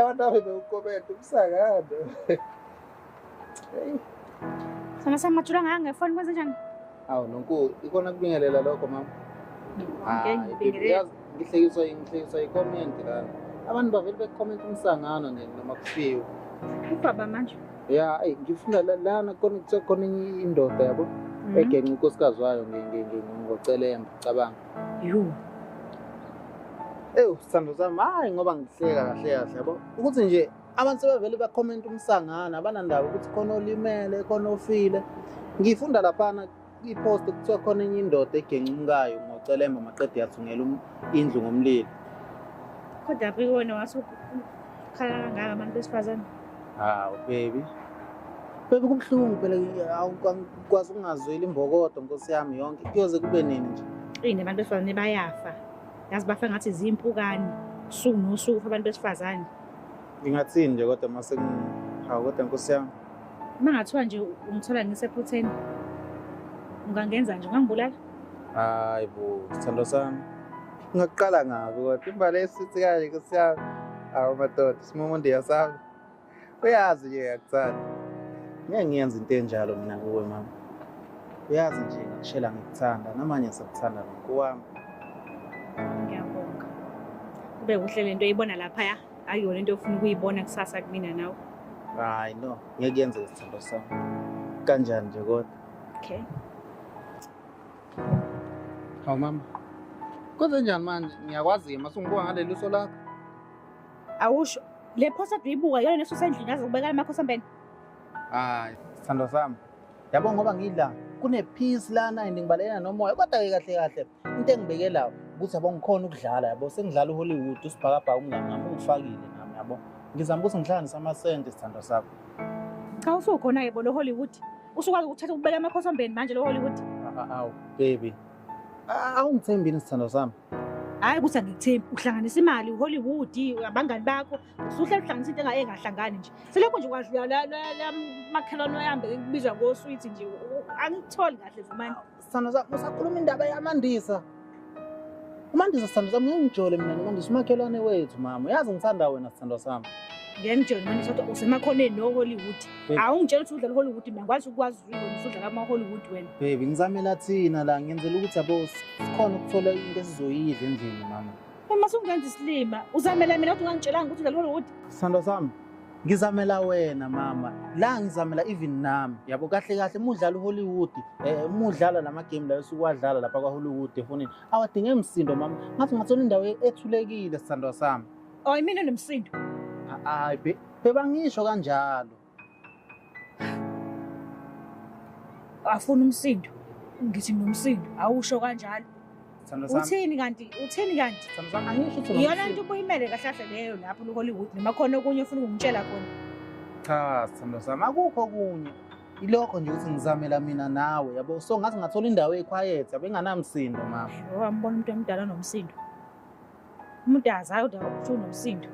abantu abebeukomenta umsakado. Hey. Sana samathula ngangefoni kwenze njani? Awu nonkulu, ikona kubingelela lokho mama. Ngihlekiswa i-comment lana. Abantu bavele becomment umsangano noma kufiwe. Ubaba manje. Ya, ngifunda lana khona indoda yabo. Egenqa unkosikazi wayo ngocelemba cabanga. Yo. Sithando sami, hayi ngoba ngihleka kahle yabo. Ukuthi nje abantu sebevele becomment umsangano, abanandaba ukuthi khona olimele, khona ofile. Ngifunda laphana i-post kuthiwa khona enye indoda egenqa umkayo ngocelemba maqede yathungela indlu ngomlilo. Kodwa wena wasukhala kangaka abantu besifazane. Hawu baby. Baby kubuhlungu phela awukwazi ukungazweli imbokodo Nkosi yami yonke. Kuyoze kube nini nje? Abantu besifazane bayafa. Yazi bafa ngathi zimpukane. Usuku nosuku abantu besifazane. Ngingathini nje kodwa mase kodwa Nkosi yami. Mangathiwa nje ungithola ngisephutheni. Ungangenza nje ungangibulala? Hayi bo, sithando sami. Ngaqala ngabi kodwa imbali esithi kanje Nkosi yami. Awu madoda, simomonde yasabi. Uyazi nje yakuthanda. Ngeke ngiyenze into enjalo mina kuwe mama. Uyazi nje ngikushela ngikuthanda, namanje ngisakuthanda ngokwami. Ngiyabonga. Kube kuhle lento oyibona lapha ya. Ayiyona into ofuna ukuyibona kusasa kumina nawe. Hayi no, ngeke kuyenze isithando sami. Kanjani nje kodwa? Okay. Hawu mama. Kwenze njani manje? Ngiyakwazi masungibuka ngaleli uso lakho. Awusho le post aduyibuka yona nesusendlini yazi ukubeka amakhosambeni. Hayi, sithando sami. Yabo ngoba ngidla kune-peace lana ngibalekela nomoya kodwa ke kahle into engibekelayo ukuthi yabo ngikhona ukudlala yabo sengidlala uHollywood usibhakabhaka umngani ngami ungifakile nami yabo ngizama ukuthi ngihlanganise amasente sithando sakho. Cha usukhona yebo lo Hollywood usukwazi ukuthatha ukubeka amakhosambeni manje lo Hollywood. Awu baby awungithembini sithando sami. Hayi ukuthi angikuthembi uhlanganisa imali uHollywood abangani bakho usuhle uhlanganisa into engahlangani nje selokho nje kwadlula la makhelwane ohambe kubizwa ngoSweet nje angikutholi kahle Vumani. Sithando sami usakhuluma indaba yaMandisa. uMandisa sithando sami ngingijole mina noMandisa umakhelwane wethu mama yazi ngithanda wena sithando sami. Ngiyangitshela manje kodwa usemakhoneni no Hollywood. Awungitshela ukuthi udlala Hollywood mina ngikwazi ukwazi wena usudlala ama Hollywood wena. Baby ngizamela thina la ngiyenzela ukuthi yabo sikhona ukuthola into esizoyidla endlini mama. Uma sungenza isilima uzamela mina ukuthi ungangitshelanga ukuthi udlala Hollywood. Sithando sami ngizamela wena mama la ngizamela even nami yabo kahle umudlala uHollywood umudlala lama game la esukwadlala lapha kwaHollywood efonini awadinge emsindo mama ngathi ngathola indawo ethulekile sithando sami. Oh mina nomsindo. Hayi bebangisho kanjalo. Afuna umsindo. Ngithi nomsindo awusho kanjalo. Uthini kanti? Sithando sami angisho ukuthi iyona into ubuyimele kahle leyo lapho lo Hollywood noma khona okunye ufuna ukungitshela khona. Cha sithando sami akukho okunye. Ilokho nje ukuthi ngizamela mina nawe yabo so ngathi ngathola indawo equiet yabo enganamsindo mama. Wambona umuntu omdala nomsindo. Umuntu azayo ukuthi unomsindo.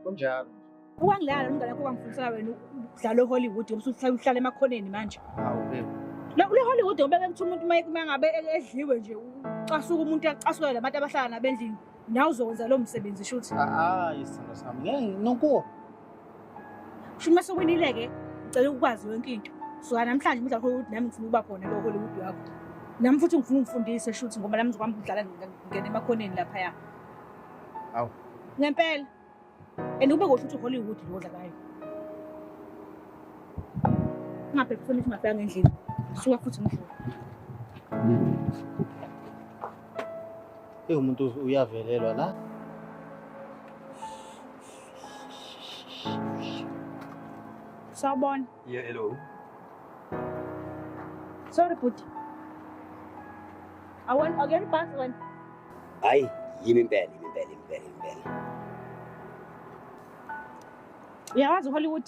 Kunjalo. Ukwangilala umntana wakho kwangifundisa wena udlala eHollywood usuhlala emakhoneni manje. Hawu baby. Le Hollywood ubeke ukuthi umuntu mangabe edliwe nje ucasuka umuntu acasuka labantu abahlala nabendlini nawe uzokwenza lo msebenzi shuthi. Hayi sithando sami ngeke nonko. Sho mase winileke ngicela ukwazi yonke into. So namhlanje umdlalo Hollywood nami ngifuna ukuba khona lo Hollywood wakho. Nami futhi ngifuna ungifundise shuthi ngoba nami ngizokwamba ukudlala ngene emakhoneni lapha ya. Hawu. Ngempela. Ube ukuthi uHollywood lo odlalayo. Ngabe kufanele mafika ngendlini. Suka futhi ngidlule. Umuntu uyavelelwa la. Sawubona. Yeah, hello. Sorry Puti. Again pass one. Hayi, yimi impela. Uyawazi uHollywood?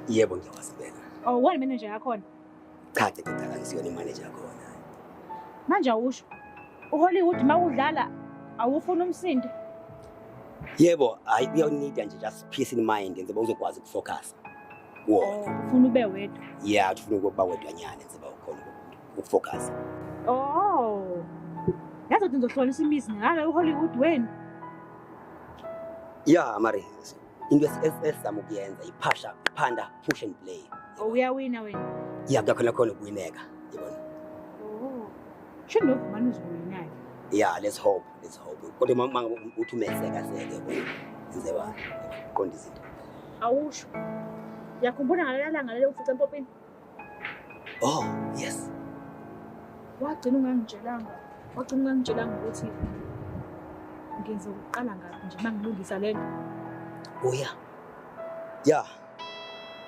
Yebo ngiyawazi impela. Oh, wena manager yakho khona? Cha, ngisiyona imanager khona. Manje awusho. uHollywood mawudlala awufuna umsindo? Yebo, hayi uyawunida nje just peace in mind njengoba uzokwazi ukufocus. Wona. Ufuna ube wedwa. Yeah, ufuna ukuba wedwanyana njengoba ukhona ukufocus. Oh. Yazi ukuthi ngizohlolisa imizini ngala uHollywood wena. Yeah, Mari. Into esizama ukuyenza iphanda push and play. Uyawina wena. Yeah, ngakhona khona ukuyineka, yabona. Sho novumana uzoyinayo. Yeah, let's hope. Kodwa mama uthi umeseka seke yabona. Nzeba. Qonda izinto. Awusho. Yakhumbula ngalalanga lelo ufica empopeni. Oh, yes. Wagcina ungangitshelanga ukuthi ngenze ukuqala ngapi nje mangilungisa lento. Oh yeah.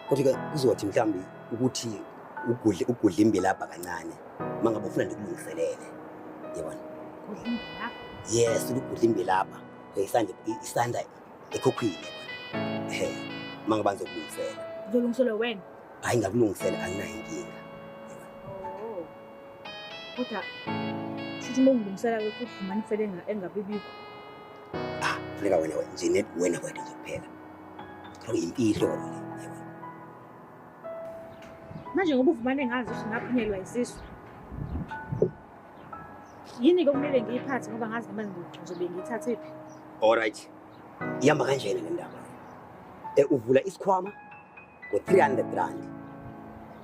Kodwa kuzothi mhlambi ukuthi ugudla imbi lapha kancane. Mangabe ufuna ndikulungiselele. Yabona? Kudla imbi lapha. Yes, ukudla imbi lapha. Isanda ekhokhwini yabona. Mangabe ngizokulungisela. Uzolungisela wena. Hayi ngakulungisela anginayo inkinga. Kodwa futhi mongilungisela ke futhi manifele engabibikho. Funeka wena nje net wena kwethu nje kuphela. Kodwa impilo le yabona. Manje ngoba uvumane ngazi ukuthi ngaphunyelwa isisu. Yini ke kumele ngiyiphathe ngoba ngazi noma ngizobe ngiyithathe phi? Alright. Ihamba kanjena le ndaba. Uvula isikhwama ngo-300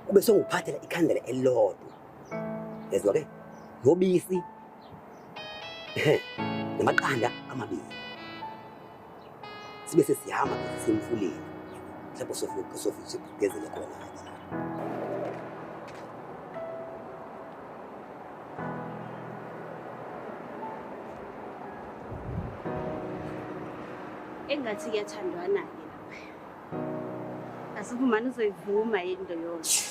kube senguphathela ikhandela elilodwa. Yezwa ke? Nobisi. Namaqanda amabili. Sibe sesihamba semfuleni. Lapho sofuthi sigezele khona. Engathi kuyathandwana ke lapha. Asifumana uzoyivuma into yonke.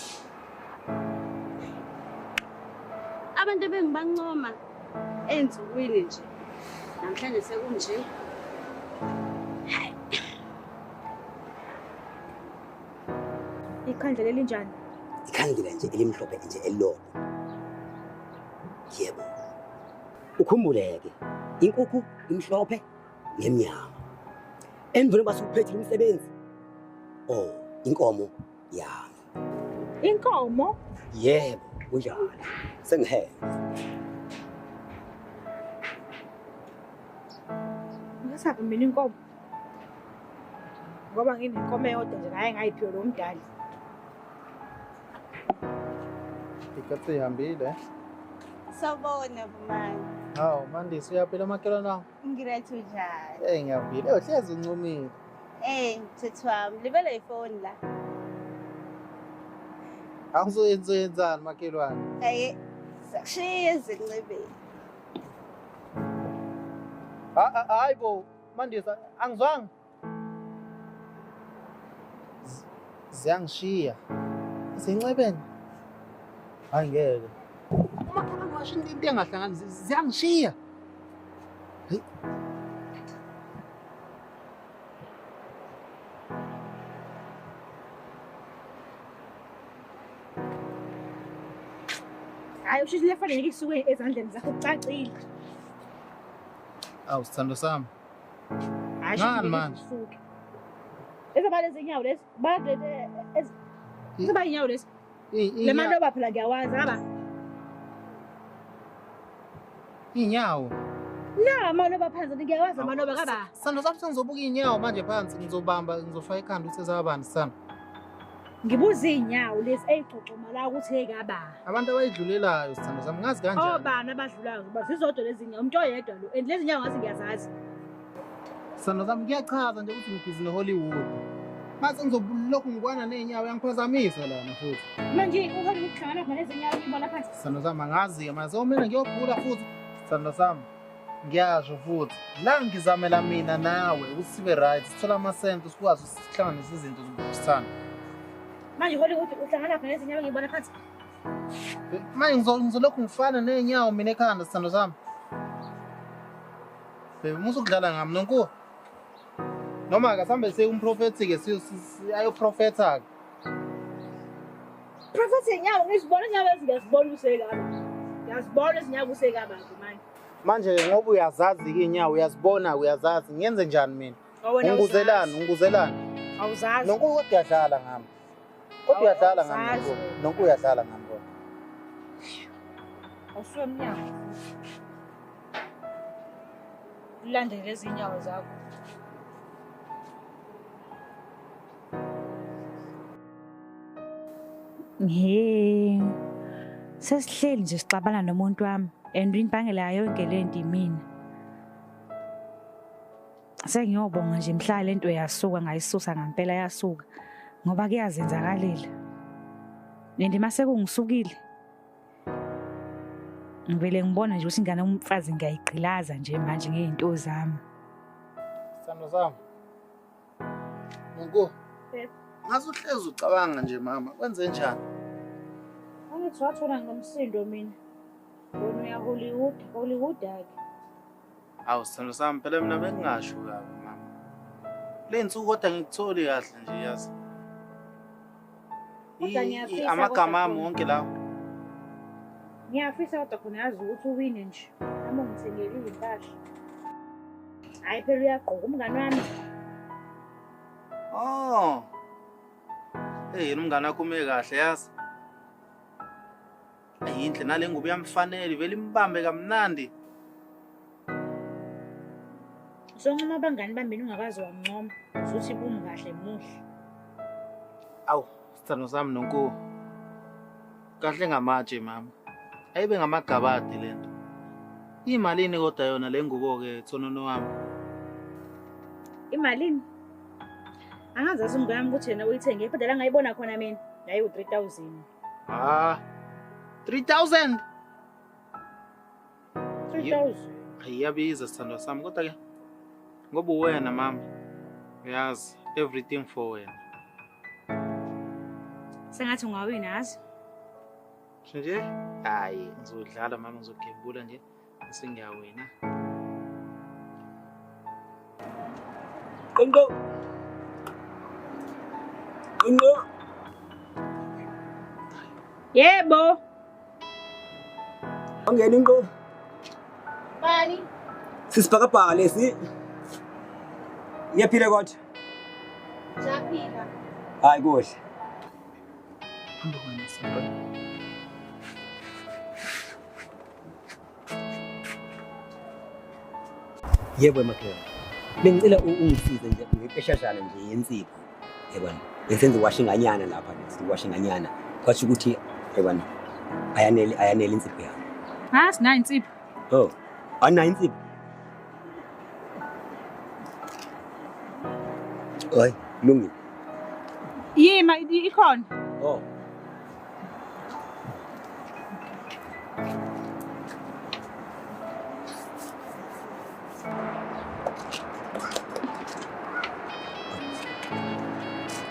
Abantu bengibancoma enzukwini nje. Namhlanje sekunje. Ikhandlela elinjani? Ikhandlela nje elimhlophe nje elilodwa. Yebo. Ukhumbuleke, inkukhu imhlophe nemnyama. Endvuna basuphethe umsebenzi. Oh, inkomo yami. Inkomo? Yebo, kunjalo. Sengihe. Ngasaphi mina inkomo? Ngoba nginenkomo eyodwa nje naye ngayiphiwe lo mdali. Ikatsi ihambile. Sawubona Vumani. Hawu, Mandisi uyaphila makhelwane wami? Ngirathi njani? Ngiyabhile. Uhlezi uncumile. Mthetho wami, libele ifoni la. Awuzoyenzani makhelwane? Sakushiya ezincebeni. Hayi bo, Mandisi angizwanga. Ziyangishiya. Zincebeni. Hayi ngeke. Umakhelwane washo into engahlangani ziyangishiya. Hayi usho ukuthi lefanele ngikusuke ezandleni zakho kucacile. Awu sithando sami. Hayi Ngani manje? Ezaba lezi inyawo lezi, ezaba inyawo lezi. Le manje phela ngiyawazi aba. Inyawo. Na manje baphansi ngiyawazi manje kaba. Sithando sami sengizobuka inyawo manje phansi ngizofaka ikhanda ukuthi ezabani sithando. Ngibuza inyawo lezi eyixoxoma la ukuthi ekaba. Abantu abayidlulelayo sithando sami ngazi kanjani? Obani abadlulayo bazizodwa lezi inyawo umuntu oyedwa lo and lezi inyawo ngase ngiyazazi. Sithando sami kuyachaza nje ukuthi ngibhizi neHollywood. Mase ngizolokhu ngikwana nenyawo yangiphazamisa lana futhi. Manje uHollywood kuhlangana khona lezi inyawo ngibona phansi. Sithando sami angazi mase mina ngiyogula futhi. Sithando sami ngiyasho futhi la ngizamela mina nawe usibe right sithola amasenti sikwazi ukuhlanganisa izinto zokuthanda. Manje Hollywood uhlangana khona lezi inyawo ngibona phansi. Manje ngizolokhu ngifana nenyawo mina ekhanda sithando sami. Musu kudlala ngami nonku. Noma akasambe umprofeti ke ayoprofeta. Prophet inyawo ngisibona inyawo ngiyazibona usekaba. Ngiyazibona izinyawo usekaba manje. Manje ngoba uyazazi ke inyawo uyazibona uyazazi ngiyenze njani mina? Unguzelani. Awuzazi. Nonku kodwa uyadlala ngami. Kodwa uyadlala ngami. Nonku uyadlala ngami kodwa. Awusuke mnyango. Ulandele lezi inyawo zakho. He. Sesihleli nje sixabana nomuntu wami and inibangela yonke lento imina. Sengiyobonga nje mhla lento yasuka ngayisusa ngempela yasuka ngoba kuyazenzakalile. Nende mase kungisukile. Ngivele ngibona nje ukuthi ingane umfazi ngiyayigqilaza nje manje ngezinto zami. Sithando sami. Nonku. Yebo. Ngaze uhlezi ucabanga nje mama, kwenze njani? Angithi wathola ngomsindo mina. Wena uya Hollywood ake. Awu sithando sami phela mina bengingasho kabi mama. Le nsuku kodwa ngikutholi kahle nje yazi. Amagama ami wonke lawo. Ngiyafisa kodwa khona yazi ukuthi uwine nje. Nami ngithengelile impahla. Hayi phela uyagqoka umngane wami. Oh. Yena umngane wakho ume kahle yazi. Ayinhle nale ngubo yamfanele vele imbambe kamnandi. Sonke abangani bami ungakazi wancoma ukuthi bumi kahle muhle. Awu, sithando sami Nonku. Kahle ngamatshe mama. Ayibe ngamagabadi lento. Imalini kodwa yona le ngubo ke thonono wami. Imalini? Angazi asumngami ukuthi yena uyithenge phela la ngayibona khona mina. Yayi u3000. Ah. 3000. 3000. Iyabiza sithando sami kodwa ke ngoba wena mama. Uyazi everything for wena. Sengathi ungawina yazi. Nje? Hayi, ngizodlala mama ngizogembula nje bese ngiyawina. Qinqo. Yebo. Ongena inqo. Bani? Sisibhakabhaka lesi. Ngiyaphila kodwa. Japhila. Hayi kuhle. Hamba kwena sipho. Yebo emakhaya. Bengicela ungisize nje ngepeshashana nje yensipho. Yebona. Ngisenze washinganyana lapha nje, washinganyana. Kwasho ukuthi yebona. Ayanele insipho yami. Ha sinayo insipho. Oh. Anayo insipho. Oi, lungi. Yima ikhona. Oh.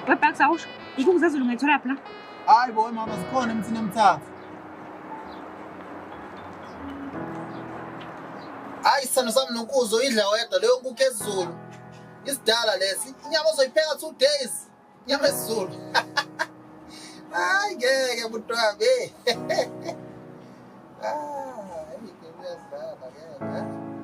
Webhak sawusho. Ikungizezulu ngayithola lapha la. Hayi boy mama sikhona emthini emthathu. Hayi sithando sami Nonkuzo idla wedwa leyo nkukhu esiZulu. Isidala lesi inyama ozoyipheka 2 days. Inyama esiZulu. Hayi ngeke mntwana be. Ah, ayike uyazala ngeke.